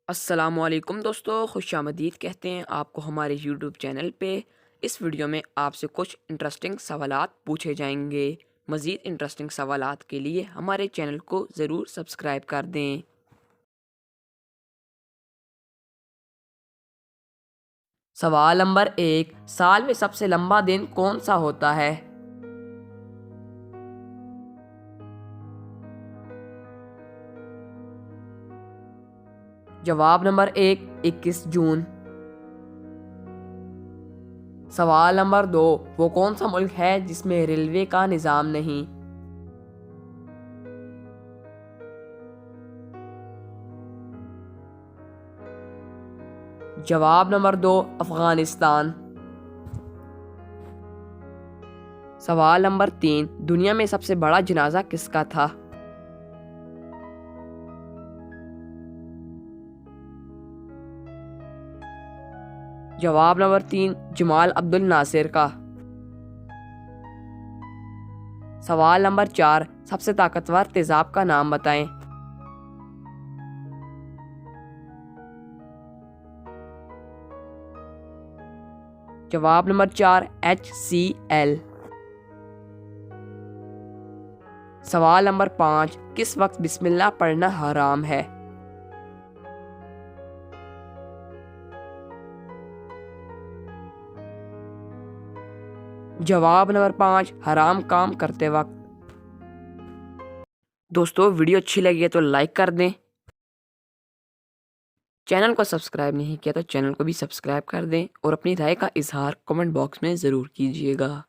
السلام علیکم دوستو، خوش آمدید کہتے ہیں آپ کو ہمارے یوٹیوب چینل پہ۔ اس ویڈیو میں آپ سے کچھ انٹرسٹنگ سوالات پوچھے جائیں گے۔ مزید انٹرسٹنگ سوالات کے لیے ہمارے چینل کو ضرور سبسکرائب کر دیں۔ سوال نمبر 1، سال میں سب سے لمبا دن کون سا ہوتا ہے؟ جواب نمبر 1، 21 جون۔ سوال نمبر 2، وہ کون سا ملک ہے جس میں ریلوے کا نظام نہیں؟ جواب نمبر 2، افغانستان۔ سوال نمبر 3، دنیا میں سب سے بڑا جنازہ کس کا تھا؟ جواب نمبر 3، جمال عبد الناصر کا۔ سوال نمبر 4، سب سے طاقتور تیزاب کا نام بتائیں۔ جواب نمبر 4، HCl۔ سوال نمبر 5، کس وقت بسم اللہ پڑھنا حرام ہے؟ جواب نمبر 5، حرام کام کرتے وقت۔ دوستو ویڈیو اچھی لگی ہے تو لائک کر دیں۔ چینل کو سبسکرائب نہیں کیا تو چینل کو بھی سبسکرائب کر دیں اور اپنی رائے کا اظہار کمنٹ باکس میں ضرور کیجیے گا۔